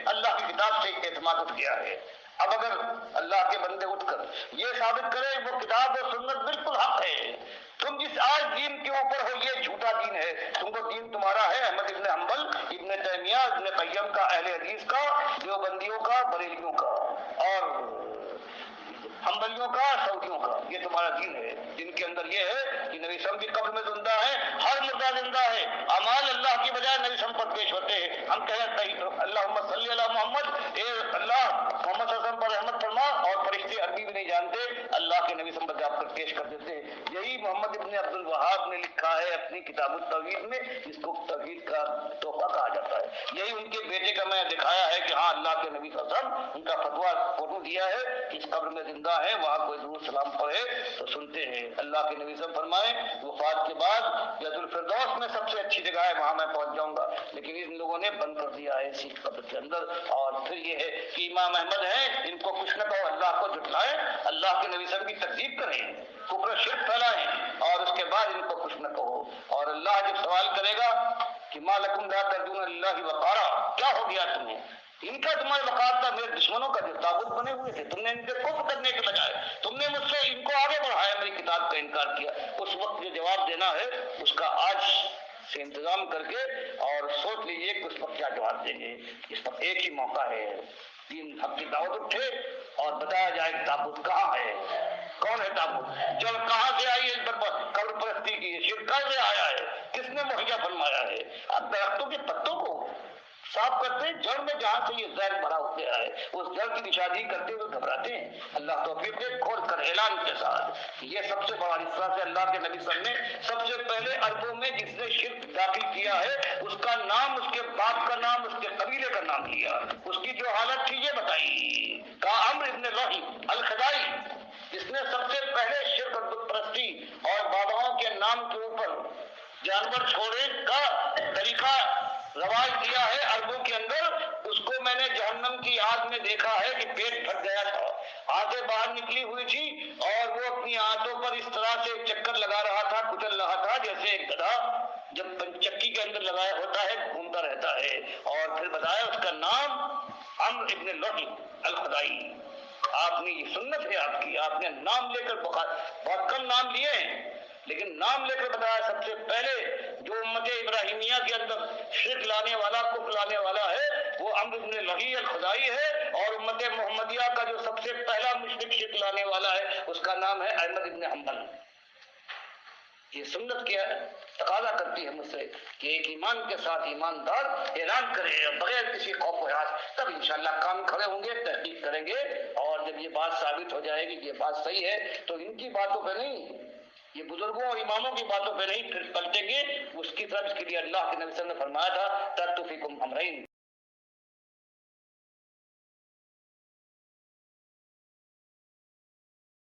اللہ کی کتاب سے اعتماد اٹھ گیا ہے۔ اب اگر اللہ کے بندے اٹھ کر یہ ثابت کرے وہ کتاب و سنت بالکل حق ہے، تم جس آج دین کے اوپر ہو یہ جھوٹا دین ہے، تم کو دین تمہارا ہے احمد ابن حنبل، ابن تیمیہ، ابن قیم کا، اہل حدیث کا، دیوبندیوں کا، بریلیوں کا اور حنبلیوں کا، سعودیوں کا، یہ تمہارا دین ہے جن کے اندر یہ ہے کہ نبی صلی بھی قبر میں زندہ ہے، ہر مردہ زندہ ہے، اعمال اللہ کی بجائے نبی صلی پر پیش ہوتے ہیں۔ ہم کہتے ہیں اللہم صلی علی محمد، اے اللہ محمد صلی اللہ علیہ وسلم پر رحمت فرما، اور فرشتے عربی بھی نہیں جانتے، اللہ کے نبی صلی پر آپ پیش کر دیتے ہیں۔ یہی محمد ابن عبد الوہاب نے لکھا ہے اپنی کتاب التوحید میں، جس کو توحید کا تحفہ کہا جاتا ہے۔ یہی ان کے بیٹے کا میں دکھایا ہے کہ ہاں اللہ کے نبی صلی اللہ علیہ وسلم ان کا فتویٰ فوٹو دیا ہے، اس قبر میں زندہ ہے، وہاں کوئی درود سلام پڑھے تو سنتے ہیں۔ اللہ کے نبی صلی اللہ علیہ وسلم فرمائے وفات کے بعد جنت الفردوس میں سب سے اچھی جگہ ہے، وہاں میں پہنچ جاؤں گا، لیکن ان لوگوں نے بند کر دیا ہے اسی قبر کے اندر۔ اور پھر یہ ہے کہ امام احمد ہیں، ان کو کچھ نہ کہو، اللہ کو جھٹلائیں، اللہ کے نبی صلی اللہ علیہ وسلم کی تکذیب کریں، کفر و شرک پھیلائیں، اور اس کے بعد ان کو کچھ نہ کہو۔ اور اللہ جب سوال کرے گا کہ ما لکم لا ترجون للہ وقارا، کیا ہو گیا تمہیں؟ ان کا تمہارے وقار تھا میرے دشمنوں کا جو تابوت بنے ہوئے تھے، تم نے ان سے کفر کرنے کے بجائے تم نے مجھ سے ان کو آگے بڑھایا، میری کتاب کا انکار کیا۔ اس وقت جو جواب دینا ہے اس کا آج سے انتظام کر کے اور سوچ لیجئے کہ اس وقت کیا جواب دیں گے۔ اس وقت ایک ہی موقع ہے، دین حق کی دعوت اٹھے اور بتایا جائے تابوت کہاں ہے، کون ہے تابوت، جڑ کہاں سے آئی ہے، قبر پرستی کی شرک کہاں سے آیا ہے، کس نے مہیا فرمایا ہے۔ اب درختوں کے پتوں کو صاف کرتے ہیں، جڑ میں جہاں سے یہ زہر بھرا ہو گیا ہے اس جڑ کی نشاندہی کرتے ہوئے گھبراتے ہیں۔ اللہ توفیق دے، کھول کر اعلان کے ساتھ یہ سب سے بڑا حصہ سے اللہ کے نبی صلی اللہ علیہ وسلم نے سب سے پہلے عربوں میں جس نے شرک داخل کیا ہے اس کا نام، اس کے باپ کا نام، اس کے قبیلے کا نام لیا، اس کی جو حالت تھی یہ بتائی، کہا عمرو ابن لوہی الخزاعی، جس نے سب سے پہلے شرک اور بت پرستی اور باباؤں کے نام کے اوپر جانور چھوڑے کا طریقہ رواج دیا ہے عربوں کے اندر، اس کو میں نے جہنم کی آگ میں دیکھا ہے کہ پیٹ پھٹ گیا تھا، آنتیں باہر نکلی ہوئی تھی، اور وہ اپنی آنتوں پر اس طرح سے چکر لگا رہا تھا، کچل رہا تھا، جیسے ایک گدھا جب چکی کے اندر لگایا ہوتا ہے گھومتا رہتا ہے۔ اور پھر بتایا اس کا نام عمرو ابن لوہی الخزاعی۔ آپ نے یہ سنت ہے آپ کی، آپ نے نام لے کر بہت کم نام لیے ہیں لیکن نام لے کر بتایا سب سے پہلے جو امت ابراہیمیہ کے اندر شرک لانے والا، کفر لانے والا ہے وہ عمرو بن لوہی الخزاعی ہے، اور امت محمدیہ کا جو سب سے پہلا مشرک شرک لانے والا ہے اس کا نام ہے احمد ابن حنبل۔ یہ سنت کیا تقاضا کرتی ہے مجھ سے کہ ایک ایمان کے ساتھ ایماندار اعلان کرے بغیر کسی خوف و ہراس، تب انشاءاللہ کام کھڑے ہوں گے، تحقیق کریں گے، اور جب یہ بات ثابت ہو جائے گی کہ یہ بات صحیح ہے تو ان کی باتوں پہ نہیں، یہ بزرگوں اور اماموں کی باتوں پہ نہیں پھر پلٹیں گے، اس کی طرف اس کے لیے اللہ کے نبی صلی اللہ علیہ وسلم نے فرمایا تھا ترکت فیکم امرین،